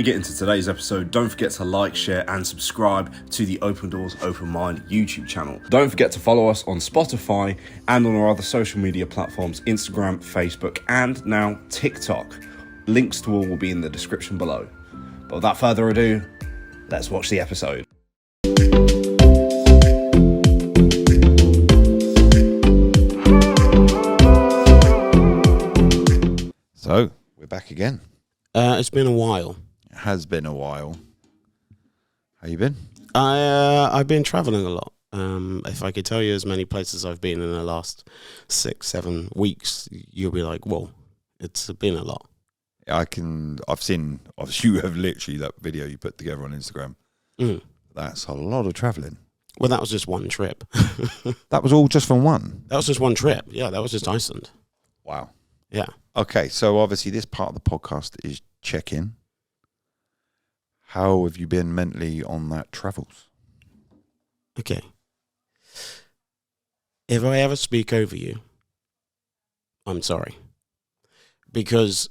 get into today's episode, don't forget to like, share and subscribe to the Open Doors, Open Mind YouTube channel. Don't forget to follow us on Spotify and on our other social media platforms, Instagram, Facebook and now TikTok. Links to all will be in the description below. But without further ado, let's watch the episode. So, we're back again. It's been a while. It has been a while. How you been? I've been traveling a lot. If I could tell you as many places I've been in the last 6-7 weeks, you'll be like, whoa, it's been a lot. I've seen, obviously you have literally that video you put together on Instagram. That's a lot of traveling. Well, that was just one trip. That was all just from one? That was just one trip. Yeah, that was just Iceland. Wow. Yeah. Okay, so obviously this part of the podcast is check-in. How have you been mentally on that travels? Okay. If I ever speak over you, I'm sorry. Because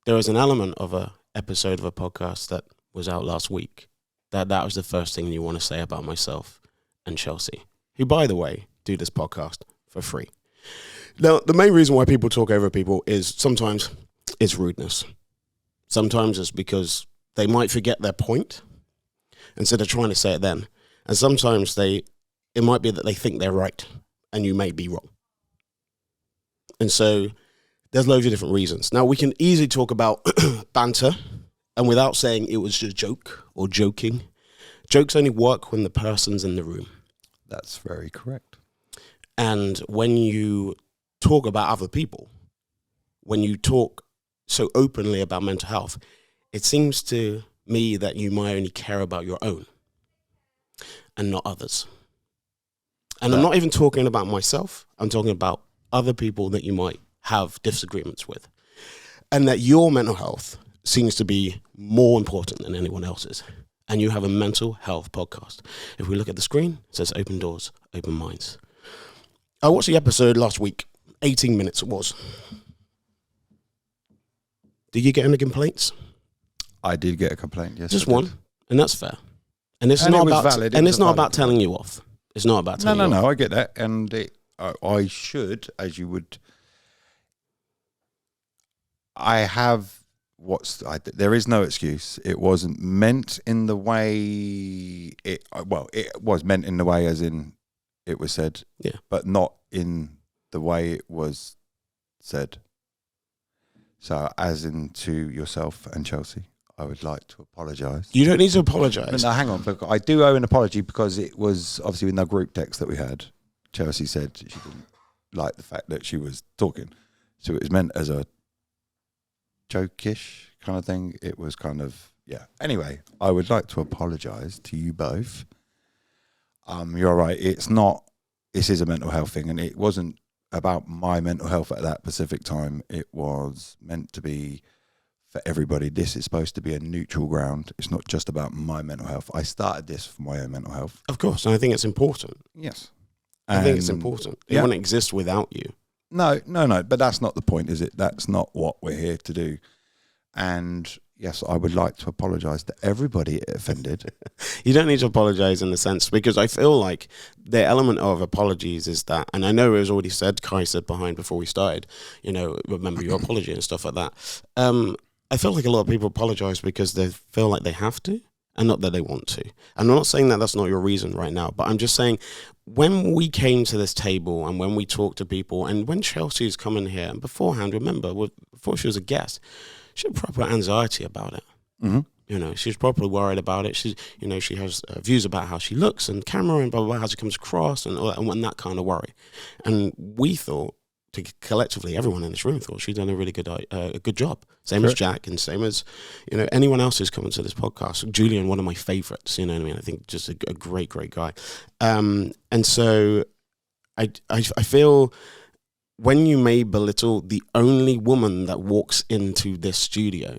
there was an element of a episode of a podcast that was out last week that was the first thing you want to say about myself and Chelsea, who, by the way, do this podcast for free. Now, the main reason why people talk over people is sometimes it's rudeness. Sometimes it's because they might forget their point instead of trying to say it then. And sometimes it might be that they think they're right and you may be wrong. And so there's loads of different reasons. Now, we can easily talk about banter and without saying it was just a joke or joking. Jokes only work when the person's in the room. That's very correct. And when you talk about other people, when you talk so openly about mental health, it seems to me that you might only care about your own and not others. And I'm not even talking about myself. I'm talking about other people that you might have disagreements with. And that your mental health seems to be more important than anyone else's. And you have a mental health podcast. If we look at the screen, it says Open Doors, Open Minds. I watched the episode last week. 18 minutes it was. Did you get any complaints? I did get a complaint, yes. Just one, and that's fair. And it's not about valid. and it's not about telling you off. It's not about telling you off. No, I get that. And I should, as you would, there is no excuse. It wasn't meant in the way it was meant in the way as in it was said, yeah, but not in the way it was said. So, as in to yourself and Chelsea, I would like to apologise. You don't need to apologise. No, hang on. I do owe an apology because it was obviously in the group text that we had. Chelsea said she didn't like the fact that she was talking. So it was meant as a joke-ish kind of thing. It was kind of, yeah. Anyway, I would like to apologise to you both. You're right. This is a mental health thing, and it wasn't about my mental health at that specific time. It was meant to be for everybody. This is supposed to be a neutral ground. It's not just about my mental health. I started this for my own mental health. Of course, and I think it's important. Yes. I think it's important. It wouldn't exist without you. No, but that's not the point, is it? That's not what we're here to do. And yes, I would like to apologise to everybody it offended. You don't need to apologise in the sense, because I feel like the element of apologies is that, and I know it was already said, Kai said behind before we started, remember your apology and stuff like that. I feel like a lot of people apologise because they feel like they have to and not that they want to. And I'm not saying that that's not your reason right now, but I'm just saying when we came to this table and when we talked to people and when Chelsea's coming here, and beforehand, remember, before she was a guest, she had proper anxiety about it. Mm-hmm. She's properly worried about it. She has views about how she looks and camera and blah, blah, blah, how she comes across and all that, and that kind of worry. And we thought, collectively, everyone in this room thought she'd done a really good job. Same as Jack and same as, anyone else who's coming to this podcast. Julian, one of my favorites, you know what I mean? I think just a great, great guy. And so I feel when you may belittle the only woman that walks into this studio,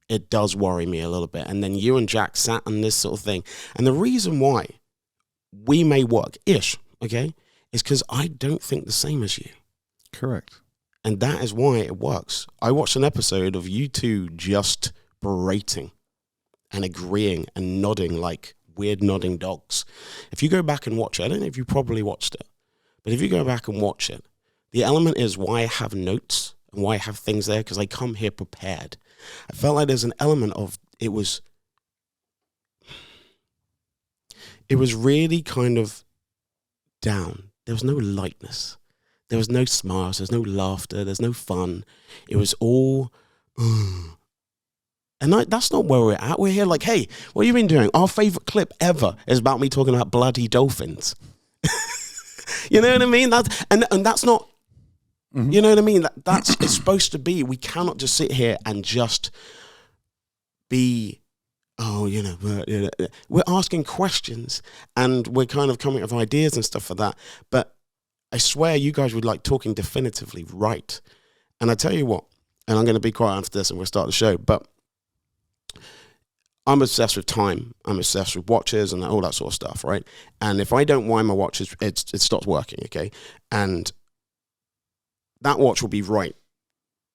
it does worry me a little bit. And then you and Jack sat on this sort of thing. And the reason why we may work-ish, okay, is because I don't think the same as you. Correct. And that is why it works. I watched an episode of you two just berating and agreeing and nodding like weird nodding dogs. If you go back and watch it, I don't know if you probably watched it, but if you go back and watch it, the element is why I have notes and why I have things there, because I come here prepared. I felt like there's an element of it was really kind of down. There was no lightness. There was no smiles. There's no laughter. There's no fun. It was all... And that's not where we're at. We're here like, hey, what have you been doing? Our favorite clip ever is about me talking about bloody dolphins. You know what I mean? And that's not, you know what I mean? That's it's supposed to be. We cannot just sit here and just be, we're asking questions and we're kind of coming up with ideas and stuff like that. But I swear you guys would like talking definitively right. And I tell you what, and I'm going to be quiet after this and we'll start the show, but I'm obsessed with time. I'm obsessed with watches and all that sort of stuff, right? And if I don't wind my watch, it stops working, okay? And that watch will be right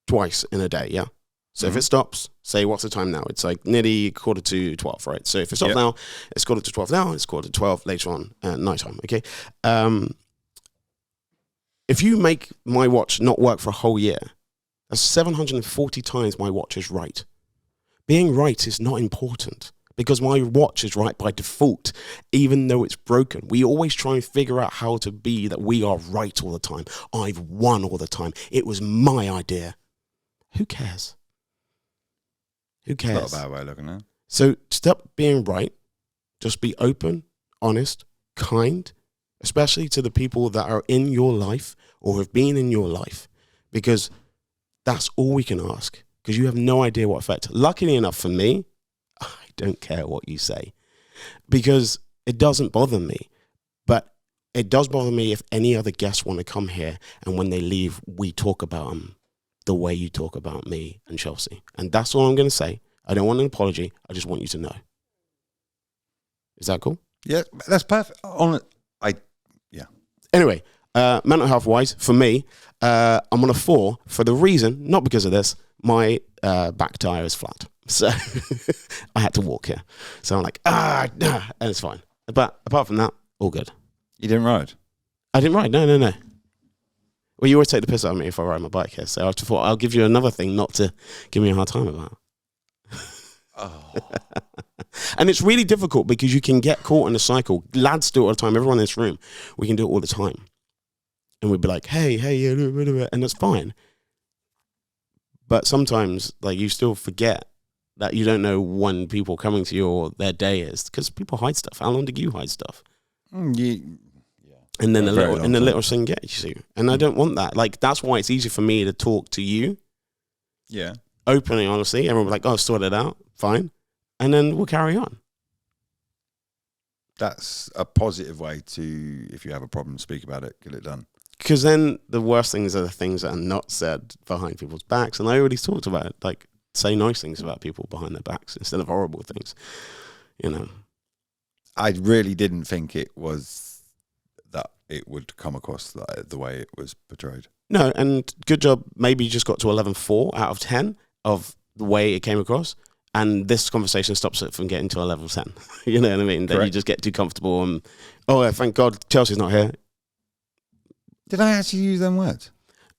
twice in a day, yeah? So if it stops, say, what's the time now? It's like nearly 11:45, right? So if it stops now, it's 11:45 now, it's 11:12 later on at nighttime, okay? If you make my watch not work for a whole year, that's 740 times my watch is right. Being right is not important because my watch is right by default, even though it's broken. We always try and figure out how to be that we are right all the time. I've won all the time. It was my idea. Who cares? Who cares? Not a bad way of looking at it. So stop being right. Just be open, honest, kind, especially to the people that are in your life or have been in your life, because that's all we can ask. Because you have no idea what effect. Luckily enough for me, I don't care what you say because it doesn't bother me. But it does bother me if any other guests want to come here and when they leave, we talk about them the way you talk about me and Chelsea. And that's all I'm going to say. I don't want an apology. I just want you to know. Is that cool? Yeah, that's perfect. Anyway, mental health wise, for me, I'm on a 4 for the reason, not because of this, my back tire is flat. So I had to walk here. So I'm like, and it's fine. But apart from that, all good. You didn't ride? I didn't ride. No. Well, you always take the piss out of me if I ride my bike here. So I thought I'll give you another thing not to give me a hard time about. Oh. And it's really difficult because you can get caught in a cycle. Lads do it all the time. Everyone in this room, we can do it all the time. And we'd be like, hey, and that's fine. But sometimes, like, you still forget that you don't know when people are coming to you or their day is, because people hide stuff. How long did you hide stuff? Yeah. And then A the very little thing gets you. And I don't want that. Like, that's why it's easy for me to talk to you. Yeah. Openly, honestly. Everyone will be like, oh, sort it out. Fine. And then we'll carry on. That's a positive way to, if you have a problem, speak about it, get it done. Because then the worst things are the things that are not said behind people's backs. And I already talked about it. Like, say nice things about people behind their backs instead of horrible things. You know. I really didn't think it was that it would come across the way it was portrayed. No, and good job. Maybe you just got to 11.4 out of 10 of the way it came across. And this conversation stops it from getting to a level 10. You know what I mean? That you just get too comfortable and, thank God Chelsea's not here. Did I actually use them words?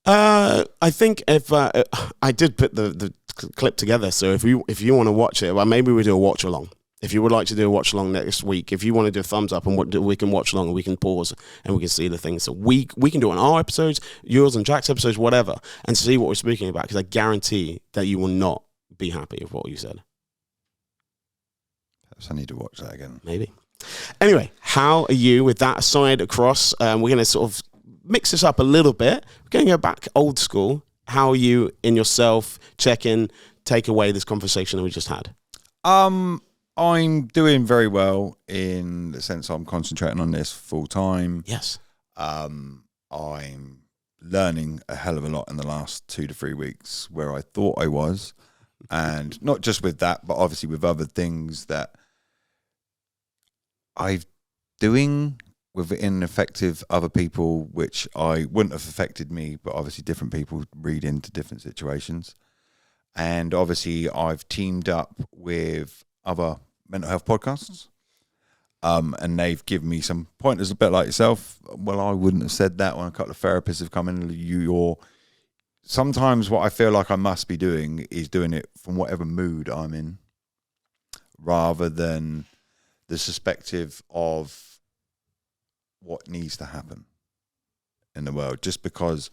I think if I did put the clip together, so if you want to watch it, well, maybe we do a watch along. If you would like to do a watch along next week, if you want to do a thumbs up and we can watch along and we can pause and we can see the things. So we can do it on our episodes, yours and Jack's episodes, whatever, and see what we're speaking about. Because I guarantee that you will not be happy with what you said. Perhaps I need to watch that again. Maybe. Anyway, how are you with that aside across? We're going to sort of mix this up a little bit. We're going to go back old school. How are you in yourself? Check in, take away this conversation that we just had. I'm doing very well in the sense I'm concentrating on this full time. Yes. I'm learning a hell of a lot in the last 2 to 3 weeks where I thought I was. And not just with that, but obviously with other things that I'm doing with ineffective other people, which I wouldn't have affected me, but obviously different people read into different situations. And obviously, I've teamed up with other mental health podcasts. And they've given me some pointers, a bit like yourself. Well, I wouldn't have said that when a couple of therapists have come in. Sometimes what I feel like I must be doing is doing it from whatever mood I'm in, rather than the perspective of what needs to happen in the world. Just because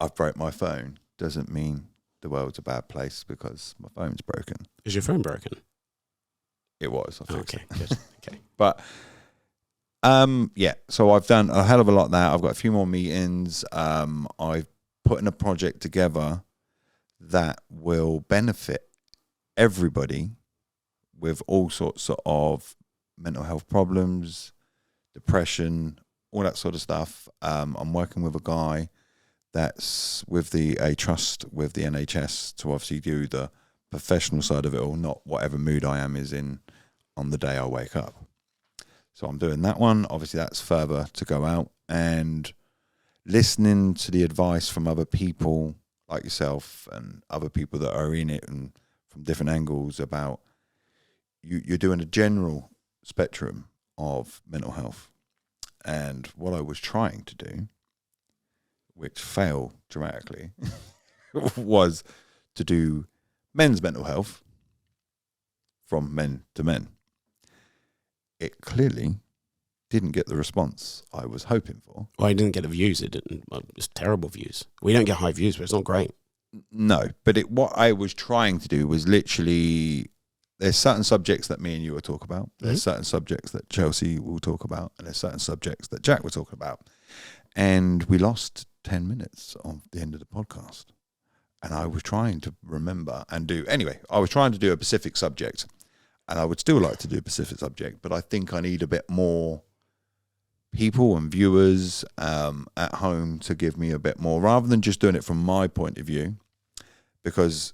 I've broke my phone doesn't mean the world's a bad place because my phone's broken. Is your phone broken? It was. I fixed Okay, it. good. Okay. But yeah, so I've done a hell of a lot there. I've got a few more meetings. I've put in a project together that will benefit everybody with all sorts of mental health problems, depression, all that sort of stuff. I'm working with a guy that's with a trust with the NHS to obviously do the professional side of it all, not whatever mood I am is in on the day I wake up. So I'm doing that one. Obviously, that's further to go out, and listening to the advice from other people like yourself and other people that are in it and from different angles about you're doing a general spectrum of mental health. And what I was trying to do, which failed dramatically, was to do men's mental health from men to men. It clearly didn't get the response I was hoping for. Well, I didn't get the views. It didn't. It's terrible views. We don't get high views, but it's not great. No, but what I was trying to do was literally, there's certain subjects that me and you will talk about. There's certain subjects that Chelsea will talk about, and there's certain subjects that Jack will talk about. And we lost 10 minutes on the end of the podcast. And I was trying to remember and do, anyway, I was trying to do a specific subject, and I would still like to do a specific subject, but I think I need a bit more people and viewers at home to give me a bit more, rather than just doing it from my point of view. Because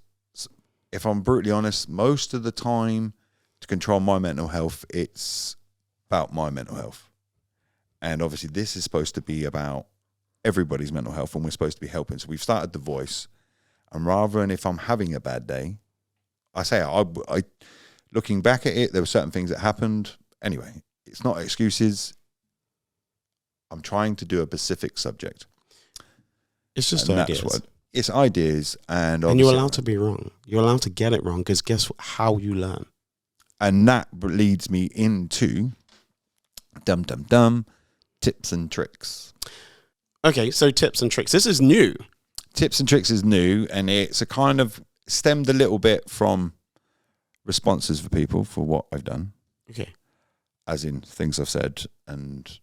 if I'm brutally honest, most of the time to control my mental health, it's about my mental health. And obviously this is supposed to be about everybody's mental health, and we're supposed to be helping. So we've started The Voice, and rather than if I'm having a bad day, I looking back at it, there were certain things that happened. Anyway, it's not excuses. I'm trying to do a specific subject. It's just And ideas. It's ideas, and And you're allowed to be wrong. You're allowed to get it wrong, because guess how you learn? And that leads me into tips and tricks. Okay, so tips and tricks. This is new. Tips and tricks is new, and it's a kind of stemmed a little bit from responses for people for what I've done. Okay. As in things I've said, and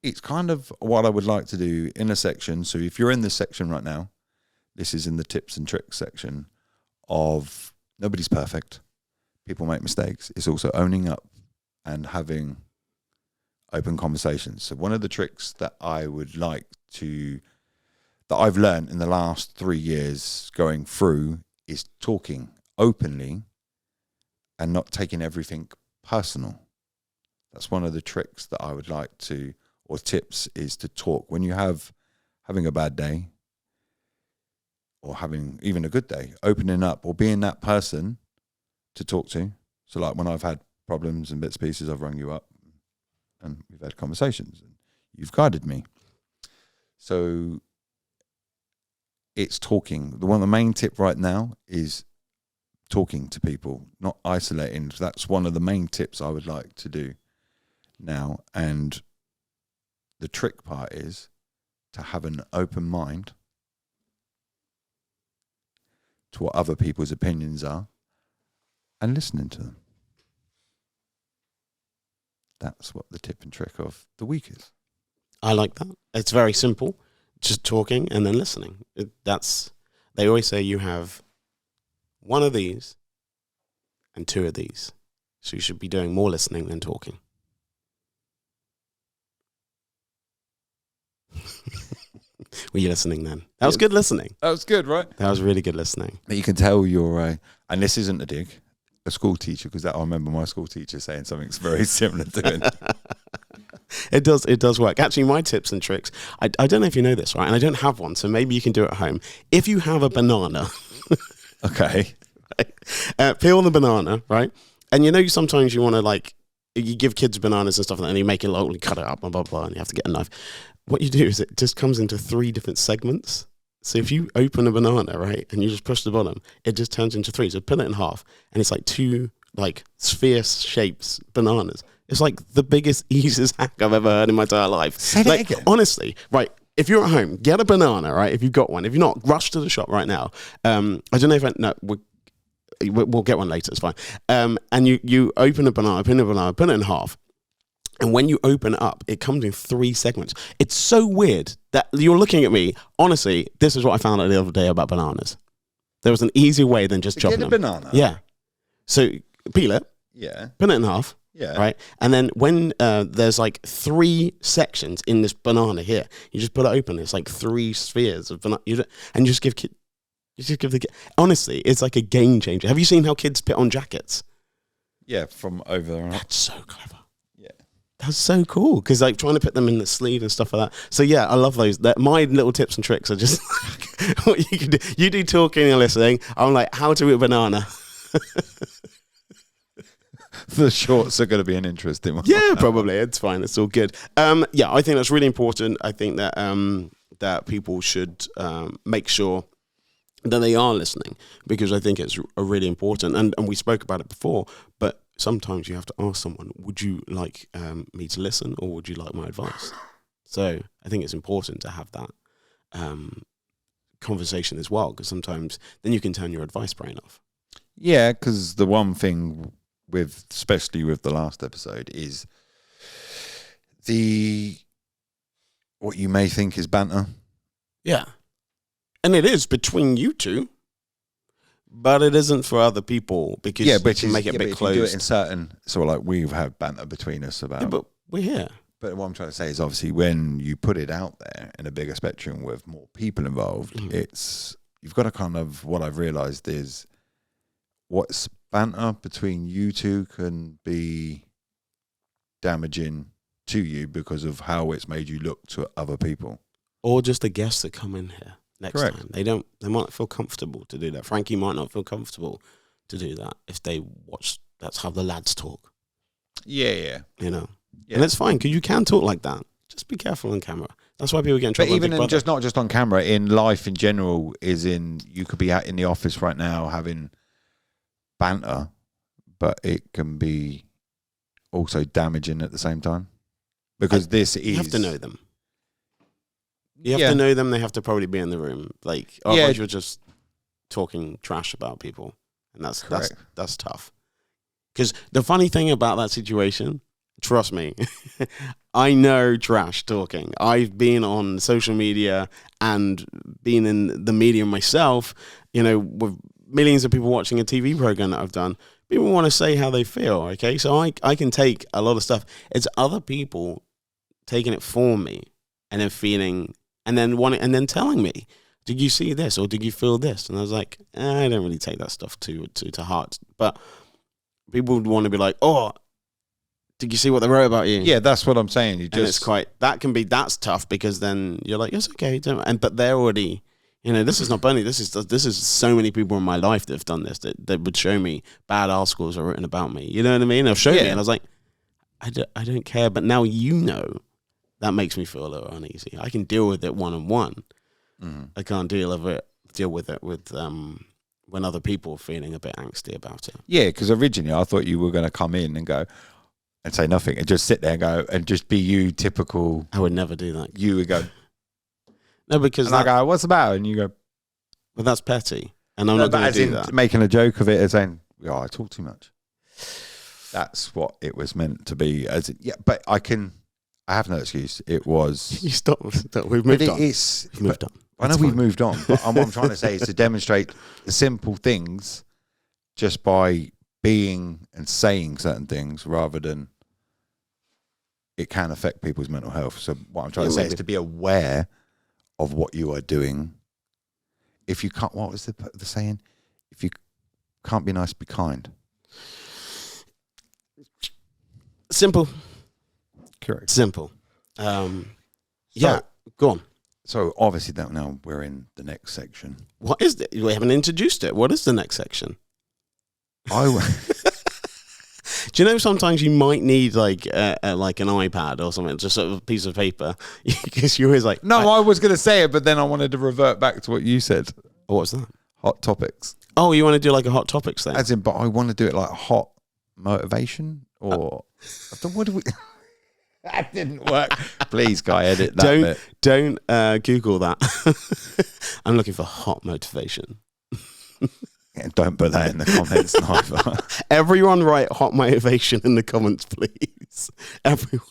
it's kind of what I would like to do in a section. So if you're in this section right now, this is in the tips and tricks section of nobody's perfect. People make mistakes. It's also owning up and having open conversations. So one of the tricks that I would like to, that I've learned in the last 3 years going through, is talking openly and not taking everything personal. That's one of the tricks that I would like to, or tips, is to talk when you having a bad day or having even a good day, opening up or being that person to talk to. So like when I've had problems and bits and pieces, I've rung you up and we've had conversations and you've guided me. So it's talking. The main tip right now is talking to people, not isolating. That's one of the main tips I would like to do now. And the trick part is to have an open mind to what other people's opinions are and listening to them. That's what the tip and trick of the week is. I like that. It's very simple. Just talking and then listening. They always say you have one of these and two of these. So you should be doing more listening than talking. Were you listening then? That was good listening. That was good, right? That was really good listening. You can tell you're and this isn't a dig, a school teacher, because I remember my school teacher saying something very similar to it. It does work. Actually, my tips and tricks, I don't know if you know this, right? And I don't have one, so maybe you can do it at home. If you have a banana, Okay. Peel the banana, right? And you know, sometimes you want to like, you give kids bananas and stuff, and you make it like, cut it up, blah, blah, blah, and you have to get a knife. What you do is it just comes into 3 different segments. So if you open a banana, right, and you just push the bottom, it just turns into 3. So peel it in half, and it's like 2 like sphere shapes bananas. It's like the biggest, easiest hack I've ever heard in my entire life. Say that like, again. Honestly, right, if you're at home, get a banana, right, if you've got one. If you're not, rush to the shop right now. I don't know if we'll get one later, it's fine. And you open a banana, put it in half. And when you open it up, it comes in 3 segments. It's so weird that you're looking at me. Honestly, this is what I found out the other day about bananas. There was an easier way than just chopping them. Get a banana. Yeah. So peel it, Yeah. put it in half, Yeah. right? And then when there's like 3 sections in this banana here, you just put it open. It's like 3 spheres of banana. And you just give the kid. Honestly, it's like a game changer. Have you seen how kids put on jackets? Yeah, from over there. That's so clever. Yeah. That's so cool, because like trying to put them in the sleeve and stuff like that. So yeah, I love those. My little tips and tricks are just what you can do. You do talking and listening. I'm like, how to eat a banana. The shorts are going to be an interesting one. Yeah, probably. It's fine. It's all good. Yeah, I think that's really important. I think that that people should make sure that they are listening, because I think it's really important. And we spoke about it before, but sometimes you have to ask someone, would you like me to listen, or would you like my advice? So I think it's important to have that conversation as well, because sometimes then you can turn your advice brain off. Yeah, because the one thing especially with the last episode, is what you may think is banter. Yeah. And it is between you two, but it isn't for other people, because you can make it a bit closed. You do it in certain, so like we've had banter between us about. Yeah, but we're here. But what I'm trying to say is, obviously, when you put it out there in a bigger spectrum with more people involved, you've got to kind of, what I've realised is, what's banter between you two can be damaging to you because of how it's made you look to other people. Or just the guests that come in here next time. They might not feel comfortable to do that. Frankie might not feel comfortable to do that if they watch, that's how the lads talk. Yeah. You know? Yeah. And it's fine, because you can talk like that. Just be careful on camera. That's why people get in trouble. But even not just on camera, in life in general, you could be out in the office right now having banter, but it can be also damaging at the same time, because you have to know them. You have to know them. They have to probably be in the room. Like, otherwise you're just talking trash about people, and that's tough. Because the funny thing about that situation, trust me, I know trash talking. I've been on social media and been in the media myself, you know, with millions of people watching a TV program that I've done. People want to say how they feel, okay? So I can take a lot of stuff. It's other people taking it for me and then feeling, and then telling me, did you see this, or did you feel this? And I was like, I don't really take that stuff to heart. But people would want to be like, oh, did you see what they wrote about you? Yeah, that's what I'm saying. It's that's tough, because then you're like, it's okay. But they're already, you know, this is not Bernie. This is so many people in my life that have done this, that would show me bad articles are written about me. You know what I mean? They'll show me, and I was like, I don't care. But now, you know, that makes me feel a little uneasy. I can deal with it one-on-one. Mm-hmm. I can't deal with it with when other people are feeling a bit angsty about it. Yeah, because originally I thought you were going to come in and go and say nothing and just sit there and go and just be you, typical. I would never do that. You would go. No, because I go, what's the matter? And you go, well, that's petty, and I'm not going to do that. Making a joke of it and saying, I talk too much. That's what it was meant to be. But I have no excuse. It was. You stop. We've moved on. We've moved on. I know we've moved on, but what I'm trying to say is to demonstrate the simple things just by being and saying certain things, rather than it can affect people's mental health. So what I'm trying to say is to be aware of what you are doing. If you can't, what was the saying? If you can't be nice, be kind. Simple. Correct. Simple. Yeah, go on. So obviously that now we're in the next section. What is it? We haven't introduced it. What is the next section? Do you know sometimes you might need like an iPad or something, just sort of a piece of paper, because you're always like, I was going to say it, but then I wanted to revert back to what you said. what was that? Hot topics. Oh, you want to do like a hot topics thing? As in, but I want to do it like hot motivation or what do we? That didn't work. Please, guy, edit that bit. Don't Google that. I'm looking for hot motivation. Yeah, don't put that in the comments neither. Everyone write hot motivation in the comments, please. Everyone.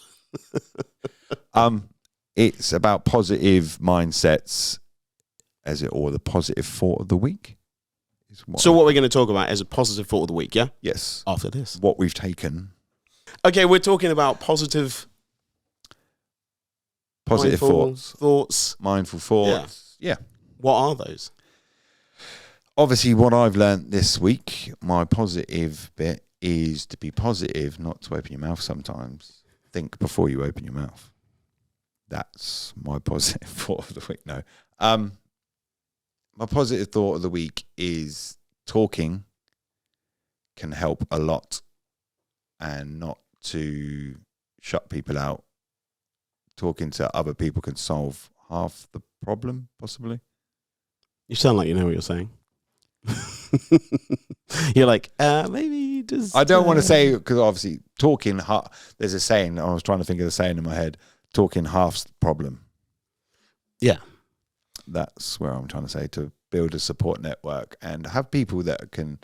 It's about positive mindsets, or the positive thought of the week. So what we're going to talk about is a positive thought of the week, yeah? Yes. After this. What we've taken. Okay, we're talking about positive thoughts. Mindful thoughts. Yeah. What are those? Obviously, what I've learned this week, my positive bit is to be positive, not to open your mouth sometimes. Think before you open your mouth. That's my positive thought of the week. No. My positive thought of the week is talking can help a lot, and not to shut people out. Talking to other people can solve half the problem, possibly. You sound like you know what you're saying. You're like, maybe just... I don't want to say, because obviously talking, there's a saying, I was trying to think of the saying in my head, talking half's the problem. Yeah. That's where I'm trying to say, to build a support network and have people that can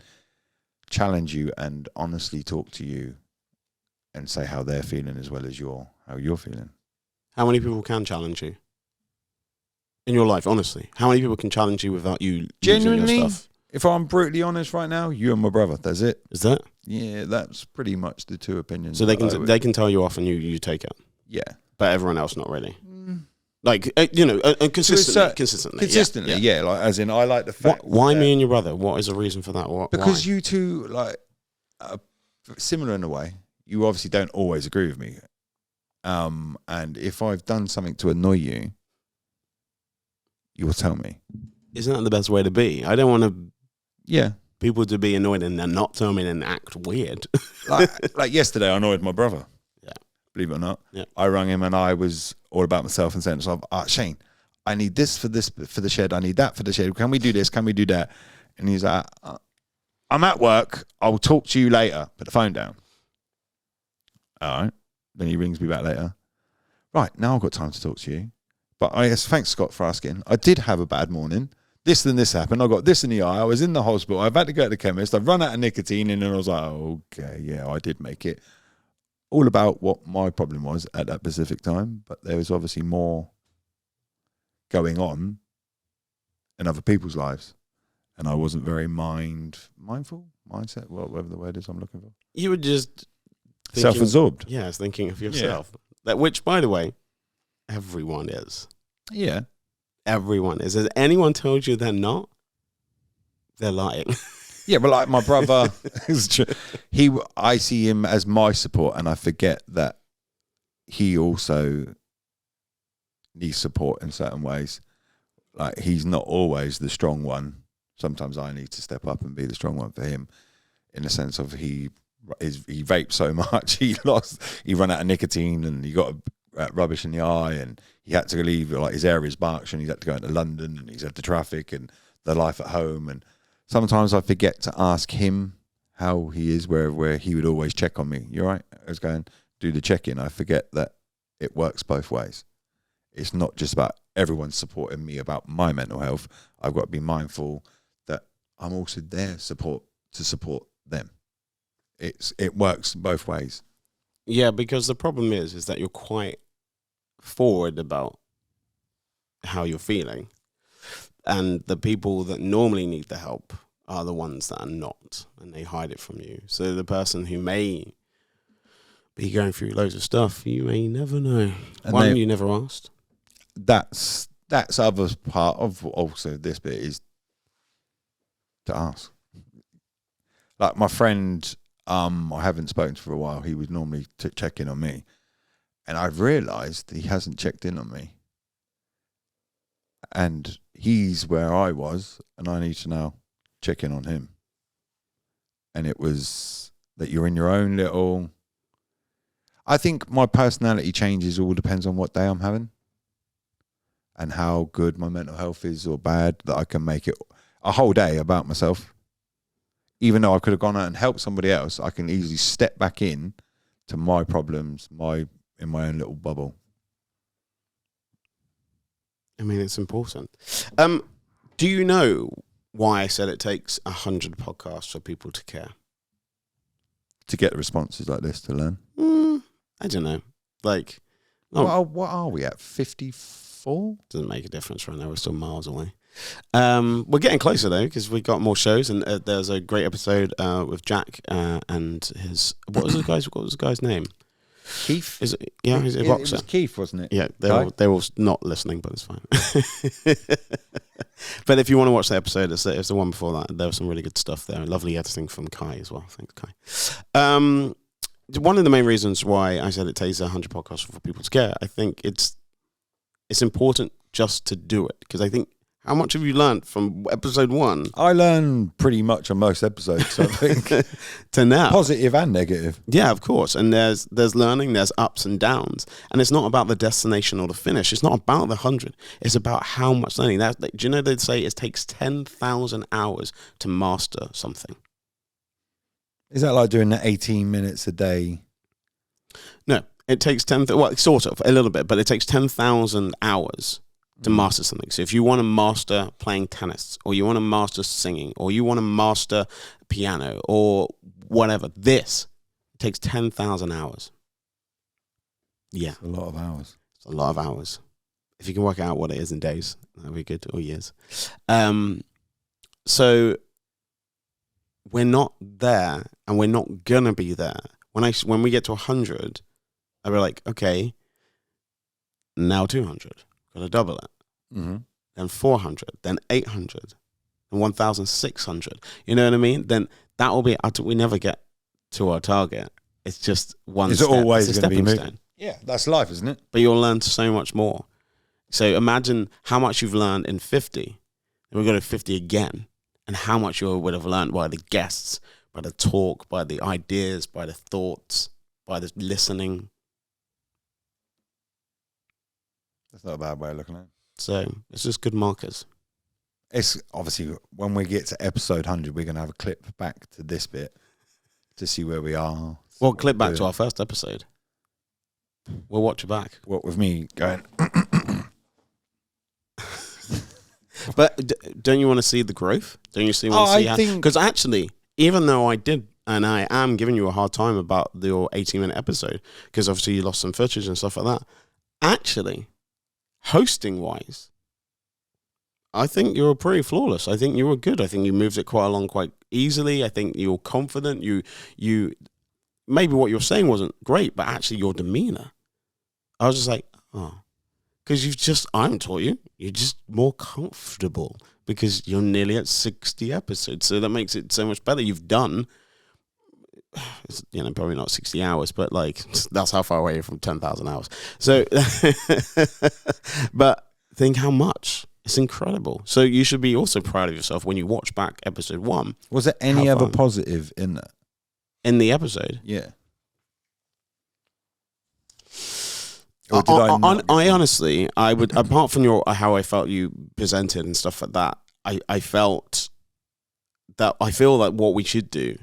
challenge you and honestly talk to you and say how they're feeling as well as how you're feeling. How many people can challenge you in your life, honestly? How many people can challenge you without you genuinely your stuff? If I'm brutally honest right now, you and my brother, that's it. Is that? Yeah, that's pretty much the two opinions. So they can tell you off and you take it. Yeah. But everyone else not really. Like, consistently. Yeah. Like, as in, I like the fact. Why me and your brother? What is the reason for that? Because why? you two, like, are similar in a way. You obviously don't always agree with me. And if I've done something to annoy you, you will tell me. Isn't that the best way to be? I don't want people to be annoyed and then not tell me and act weird. like yesterday, I annoyed my brother. Yeah. Believe it or not. Yeah. I rang him and I was all about myself and saying to myself, Shane, I need this for the shed. I need that for the shed. Can we do this? Can we do that? And he's like, I'm at work. I'll talk to you later. Put the phone down. All right. Then he rings me back later. Right, now I've got time to talk to you. But thanks, Scott, for asking. I did have a bad morning. This and this happened. I got this in the eye. I was in the hospital. I've had to go to the chemist. I've run out of nicotine. And then I was like, okay, yeah, I did make it. All about what my problem was at that specific time. But there was obviously more going on in other people's lives. And I wasn't very mindset, whatever the word is I'm looking for. You were just... self-absorbed. Yeah, I was thinking of yourself. Yeah. That, which, by the way, everyone is. Yeah. Everyone is. Has anyone told you they're not? They're lying. Yeah, but like my brother, I see him as my support, and I forget that he also needs support in certain ways. Like, he's not always the strong one. Sometimes I need to step up and be the strong one for him, in the sense of he vaped so much, he ran out of nicotine, and he got rubbish in the eye, and he had to leave, like, his area's Berkshire, and he's had to go into London, and he's had the traffic and the life at home. And sometimes I forget to ask him how he is, where he would always check on me. You're right. I was going, do the check-in. I forget that it works both ways. It's not just about everyone supporting me about my mental health. I've got to be mindful that I'm also there to support them. It works both ways. Yeah, because the problem is that you're quite forward about how you're feeling, and the people that normally need the help are the ones that are not, and they hide it from you. So the person who may be going through loads of stuff, you may never know. And you never asked. That's other part of also this bit is to ask. Like my friend, I haven't spoken to for a while. He would normally check in on me, and I've realised he hasn't checked in on me. and he's where I was, and I need to now check in on him. And it was that you're in your own little. I think my personality changes all depends on what day I'm having and how good my mental health is or bad, that I can make it a whole day about myself. Even though I could have gone out and helped somebody else, I can easily step back in to my problems, in my own little bubble. I mean, it's important. Do you know why I said it takes 100 podcasts for people to care? To get responses like this to learn. I don't know. Like, what are we at? 54? Doesn't make a difference right now. We're still miles away. We're getting closer though, because we got more shows, and there's a great episode with Jack and his what was the guy's name? Keith. Is it? Yeah, he's a It boxer. was Keith, wasn't it? Yeah, they're all not listening, but it's fine. But if you want to watch the episode, it's the one before that. There was some really good stuff there. Lovely editing from Kai as well. Thanks, Kai. One of the main reasons why I said it takes 100 podcasts for people to care, I think it's important just to do it, because I think, how much have you learned from episode 1? I learn pretty much on most episodes, I think. To now. Positive and negative. Yeah, of course. And there's learning, there's ups and downs. And it's not about the destination or the finish. It's not about the 100. It's about how much learning. Do you know they'd say it takes 10,000 hours to master something? Is that like doing the 18 minutes a day? No, it takes sort of, a little bit, but it takes 10,000 hours to master something. So if you want to master playing tennis, or you want to master singing, or you want to master piano, or whatever, this takes 10,000 hours. Yeah. It's a lot of hours. It's a lot of hours. If you can work out what it is in days, that'd be good, or years. So we're not there, and we're not gonna be there. When we get to 100, I'll be like, okay, now 200. Gotta double it. Mm-hmm. Then 400, then 800, and 1,600. You know what I mean? Then that will be, we never get to our target. It's just one It's step. always It's a going to be stepping moving. stone. Yeah, that's life, isn't it? But you'll learn so much more. So imagine how much you've learned in 50, and we go to 50 again, and how much you would have learned by the guests, by the talk, by the ideas, by the thoughts, by the listening. That's not a bad way of looking at it. So it's just good markers. It's obviously, when we get to episode 100, we're going to have a clip back to this bit to see where we are. Well, clip back to our first episode. We'll watch it back. What with me going... But don't you want to see the growth? Don't you want to see how? Because actually, even though I did, and I am giving you a hard time about your 18-minute episode, because obviously you lost some footage and stuff like that, actually, hosting-wise, I think you were pretty flawless. I think you were good. I think you moved it quite along quite easily. I think you were confident. You maybe what you were saying wasn't great, but actually your demeanor, I was just like, oh. Because I haven't taught you. You're just more comfortable because you're nearly at 60 episodes. So that makes it so much better. You've done, probably not 60 hours, but like, that's how far away you're from 10,000 hours. So, but think how much. It's incredible. So you should be also proud of yourself when you watch back episode 1. Was there any other positive in that? In the episode? Yeah. I honestly, I would, apart from how I felt you presented and stuff like that, I feel that what we should do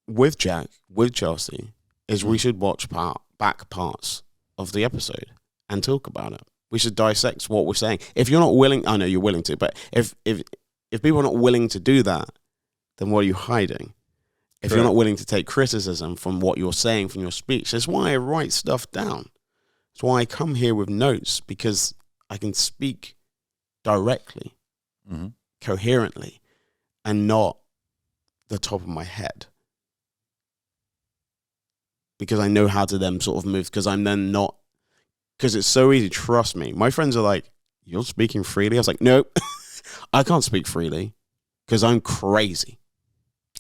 with Jack, with Chelsea, is we should watch back parts of the episode and talk about it. We should dissect what we're saying. If you're not willing, I know you're willing to, but if people are not willing to do that, then what are you hiding? If you're not willing to take criticism from what you're saying from your speech, that's why I write stuff down. That's why I come here with notes, because I can speak directly, coherently, and not the top of my head. Because I know how to then sort of move, because I'm then not, because it's so easy, trust me. My friends are like, you're speaking freely? I was like, no, I can't speak freely, because I'm crazy.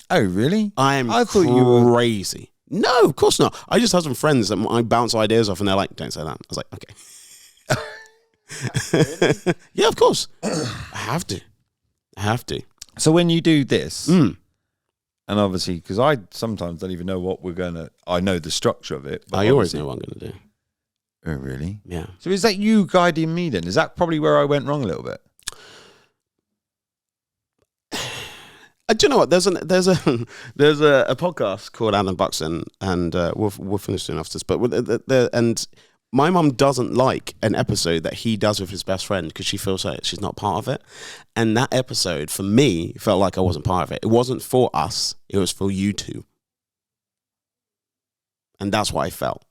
Oh, really? I thought you were crazy. No, of course not. I just have some friends that I bounce ideas off, and they're like, don't say that. I was like, okay. Yeah, of course. I have to. So when you do this, Mm. and obviously, because I sometimes don't even know what we're going to, I know the structure of it. But I always obviously- know what I'm going to do. Oh, really? Yeah. So is that you guiding me then? Is that probably where I went wrong a little bit? Do you know what? There's a podcast called Alan Buxton, and we'll finish soon after this. But and my mum doesn't like an episode that he does with his best friend because she feels like she's not part of it. And that episode for me felt like I wasn't part of it. It wasn't for us. It was for you two. And that's what I felt.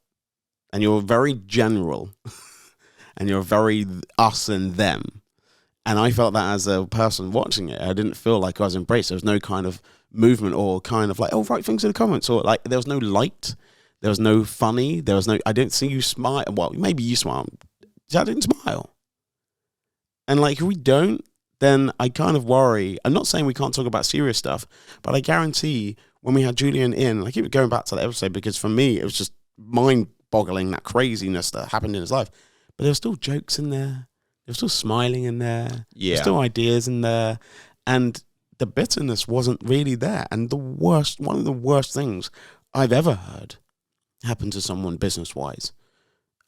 And you're very general, and you're very us and them. And I felt that as a person watching it, I didn't feel like I was embraced. There was no kind of movement or kind of like, oh, write things in the comments, or like there was no light, there was no funny, there was no. I didn't see you smile. Well, maybe you smile. I didn't smile. And like, if we don't, then I kind of worry. I'm not saying we can't talk about serious stuff, but I guarantee when we had Julian in, I keep going back to that episode because for me it was just mind-boggling, that craziness that happened in his life. But there were still jokes in there. There was still smiling in there. Yeah. There's still ideas in there. And the bitterness wasn't really there. And one of the worst things I've ever heard happen to someone business-wise,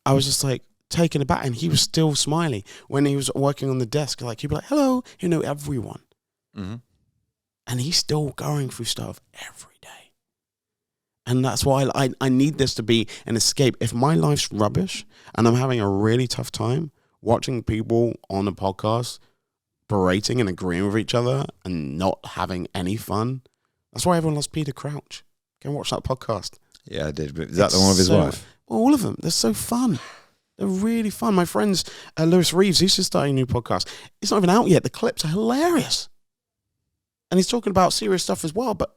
I was just like taken aback, and he was still smiling when he was working on the desk. Like, he'd be like, hello, you know everyone. Mm-hmm. And he's still going through stuff every day. And that's why I need this to be an escape. If my life's rubbish and I'm having a really tough time, watching people on a podcast berating and agreeing with each other and not having any fun. That's why everyone loves Peter Crouch. Go and watch that podcast. Yeah, I did. But is that It's the one with his so- wife? All of them. They're so fun. They're really fun. My friends, Lewis Reeves, he's just starting a new podcast. It's not even out yet. The clips are hilarious. And he's talking about serious stuff as well. But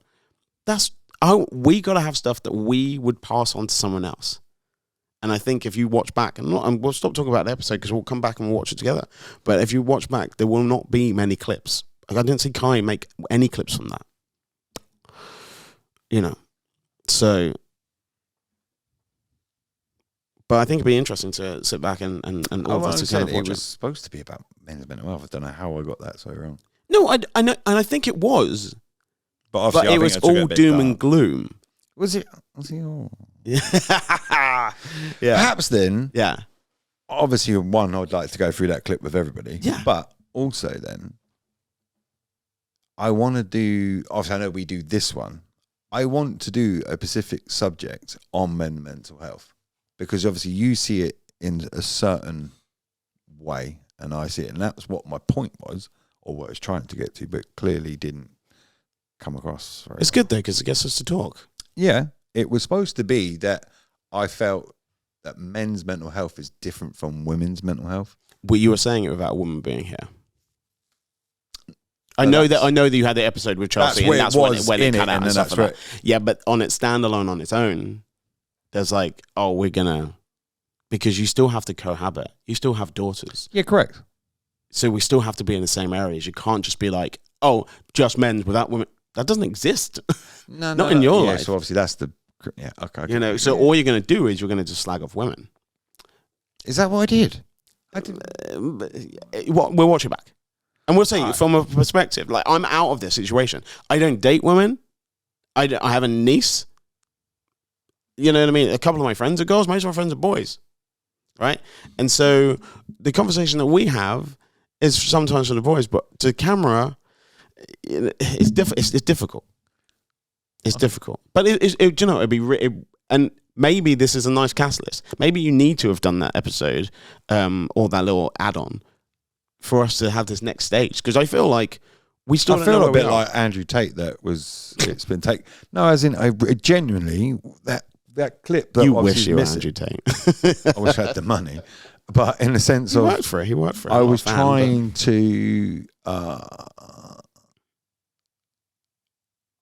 we got to have stuff that we would pass on to someone else. And I think if you watch back, and we'll stop talking about the episode because we'll come back and we'll watch it together. But if you watch back, there will not be many clips. Like, I didn't see Kai make any clips from that. You know, so. But I think it'd be interesting to sit back and all of us to kind of watch it was it. supposed to be about men's mental health. I don't know how I got that so wrong. No, I know, and I think it was, But obviously, but I it think was I took it a all bit doom dark. and gloom. Was it? Oh. Yeah, Perhaps then, yeah. obviously, one, I'd like to go through that clip with everybody. Yeah. But also then, I want to do, obviously I know we do this one, I want to do a specific subject on mental health. Because obviously you see it in a certain way and I see it. And that's what my point was, or what I was trying to get to, but clearly didn't come across very It's good though because it gets us to talk. Yeah, it was supposed to be that I felt that men's mental health is different from women's mental health. Well, you were saying it without a woman being here. I know that you had the episode with Chelsea, and that's when it cut out and stuff like that. Yeah, but on its standalone on its own, there's like, oh, we're gonna, because you still have to cohabit. You still have daughters. Yeah, correct. So we still have to be in the same areas. You can't just be like, oh, just men's without women. That doesn't exist. No, Not in your life. So obviously that's the, yeah, okay. You know, so all you're going to do is you're going to just slag off women. Is that what I did? We'll watch it back. And we'll say from a perspective, like, I'm out of this situation. I don't date women. I have a niece. You know what I mean? A couple of my friends are girls. Most of my friends are boys. Right? And so the conversation that we have is sometimes for the boys, but to the camera, it's difficult. It's difficult. But you know, and maybe this is a nice catalyst. Maybe you need to have done that episode or that little add-on for us to have this next stage. Because I feel like we still I feel know a bit like Andrew Tate that was, it's been taken. No, as in, I genuinely, that clip that you obviously wish you were missing- Andrew Tate. I wish I had the money. But in the sense He of, worked for it. I I'm not was a fan, trying to,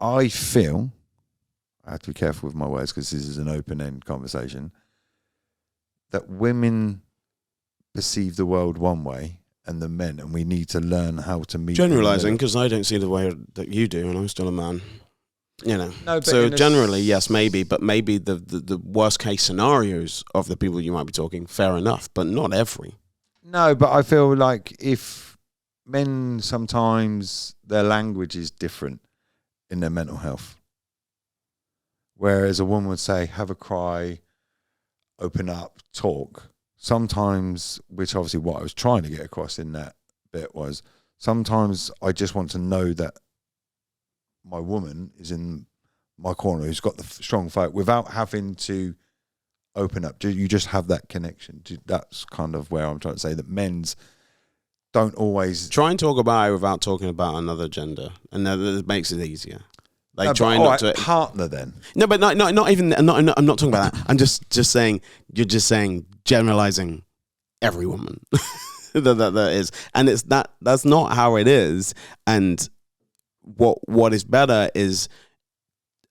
I feel, I have to be careful with my words because this is an open-end conversation, that women perceive the world one way and the men, and we need to learn how to meet. generalizing, because I don't see the way that you do, and I'm still a man. You know, No, but so in a generally, yes, maybe, but maybe the worst case scenarios of the people you might be talking, fair enough, but not every. No, but I feel like if men sometimes their language is different in their mental health. Whereas a woman would say, have a cry, open up, talk. Sometimes, which obviously what I was trying to get across in that bit was, sometimes I just want to know that my woman is in my corner, who's got the strong fight, without having to open up. You just have that connection. That's kind of where I'm trying to say that men's don't always try and talk about it without talking about another gender, and that makes it easier. Like no, trying not to partner then. No, but not even. I'm not talking about that. I'm just saying you're just saying generalizing every woman. that is, and it's that's not how it is. And what is better is,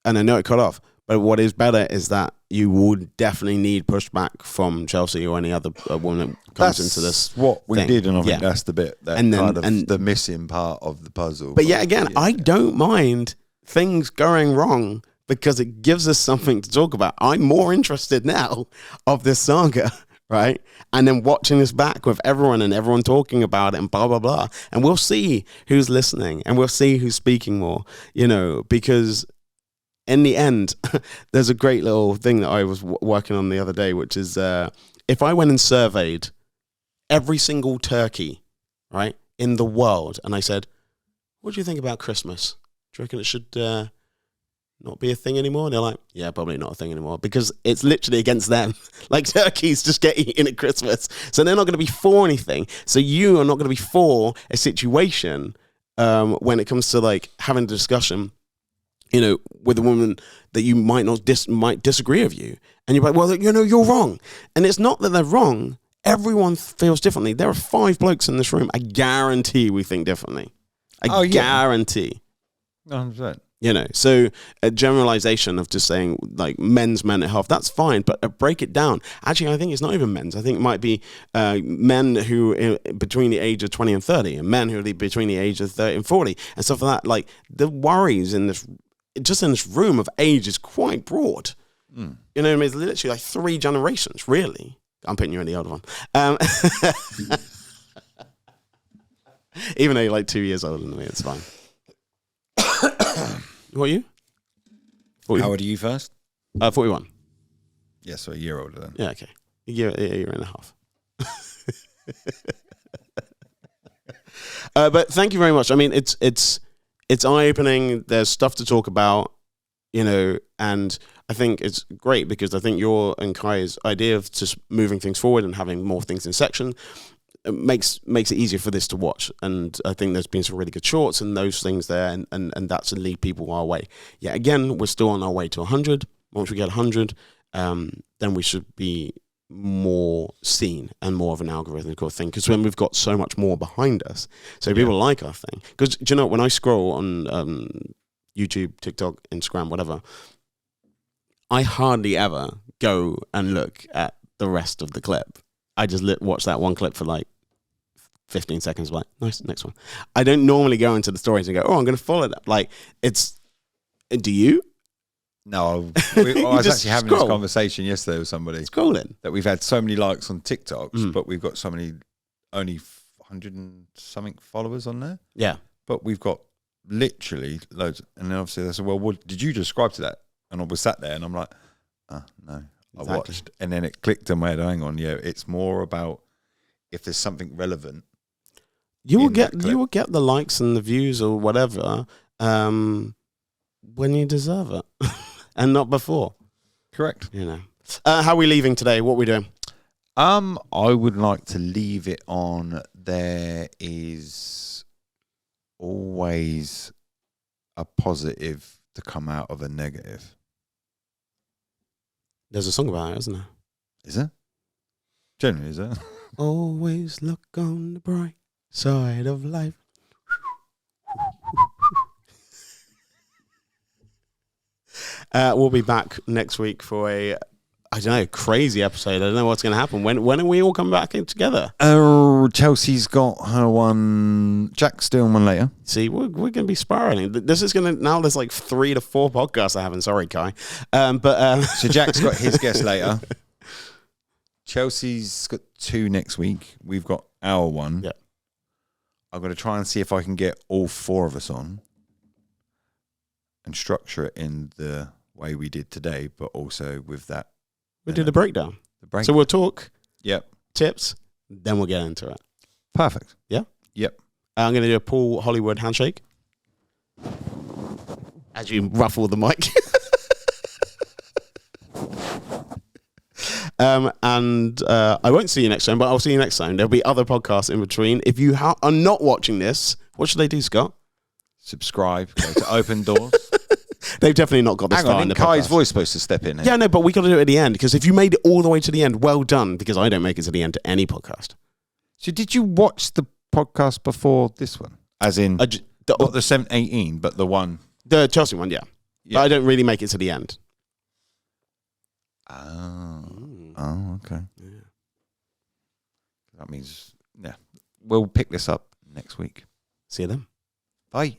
and I know it cut off, but what is better is that you would definitely need pushback from Chelsea or any other woman that comes into this. What we thing. did, and I think that's the bit that and then, kind of and, the missing part of the puzzle. But yet again, I don't mind things going wrong because it gives us something to talk about. I'm more interested now of this saga, right? And then watching this back with everyone and everyone talking about it and blah, blah, blah. And we'll see who's listening and we'll see who's speaking more, because in the end, there's a great little thing that I was working on the other day, which is if I went and surveyed every single turkey, right, in the world, and I said, what do you think about Christmas? Do you reckon it should not be a thing anymore? And they're like, yeah, probably not a thing anymore, because it's literally against them. Like, turkeys just get eaten at Christmas. So they're not going to be for anything. So you are not going to be for a situation when it comes to, like, having a discussion, with a woman that you might disagree with you. And you're like, well, you're wrong. And it's not that they're wrong. Everyone feels differently. There are 5 blokes in this room. I guarantee we think differently. I guarantee. 100%. So a generalization of just saying like men's mental health, that's fine, but break it down. Actually, I think it's not even men's. I think it might be men who between the age of 20 and 30, and men who are between the age of 30 and 40, and stuff like that. Like, the worries in this room of age is quite broad. You know what I mean? It's literally like 3 generations, really. I'm putting you in the older one. Even though you're like 2 years older than me, it's fine. What are you? 40? How old are you first? 41. Yeah, so a year older then. Yeah, okay. A year and a half. But thank you very much. I mean, it's eye-opening. There's stuff to talk about, and I think it's great because I think your and Kai's idea of just moving things forward and having more things in section makes it easier for this to watch. And I think there's been some really good shorts and those things there, and that's to lead people our way. Yeah, again, we're still on our way to 100. Once we get 100, then we should be more seen and more of an algorithmic thing, because when we've got so much more behind us, so people like our thing. Because do you know, when I scroll on YouTube, TikTok, Instagram, whatever, I hardly ever go and look at the rest of the clip. I just watch that one clip for like 15 seconds, like, nice, next one. I don't normally go into the stories and go, I'm going to follow that. Like, do you? No, I was actually having this conversation yesterday with somebody. Scrolling. That we've had so many likes on TikToks, but we've got so many, only 100 and something followers on there. Yeah. But we've got literally loads. And then obviously they said, well, what did you subscribe to that? And I was sat there and I'm like, no, I watched. And then it clicked in my head, hang on, it's more about if there's something relevant. You will get the likes and the views or whatever when you deserve it. And not before. Correct. How are we leaving today? What are we doing? I would like to leave it on, there is always a positive to come out of a negative. There's a song about it, isn't there? Is there? Generally, is there? Always look on the bright side of life. We'll be back next week for a, crazy episode. I don't know what's going to happen. When are we all coming back in together? Chelsea's got her one. Jack's doing one later. See, we're going to be spiraling. This is going to, now there's like 3 to 4 podcasts I haven't. Sorry, Kai. So Jack's got his guest later. Chelsea's got 2 next week. We've got our one. Yeah. I'm going to try and see if I can get all 4 of us on and structure it in the way we did today, but also with that. We did a breakdown. The break. So we'll talk Yep. tips, then we'll get into it. Perfect. Yeah? Yep. I'm going to do a Paul Hollywood handshake. As you ruffle the mic. And I won't see you next time, but I'll see you next time. There'll be other podcasts in between. If you are not watching this, what should they do, Scott? Subscribe. Go to Open Doors. They've definitely not got this Hang far on, in the isn't Kai's podcast. voice supposed to step in here? Yeah, no, but we got to do it at the end, because if you made it all the way to the end, well done, because I don't make it to the end to any podcast. So did you watch the podcast before this one? As in, not the 718, but the one... The Chelsea one, yeah. But I don't really make it to the end. Oh, okay. Yeah. That means, yeah. We'll pick this up next week. See you then. Bye.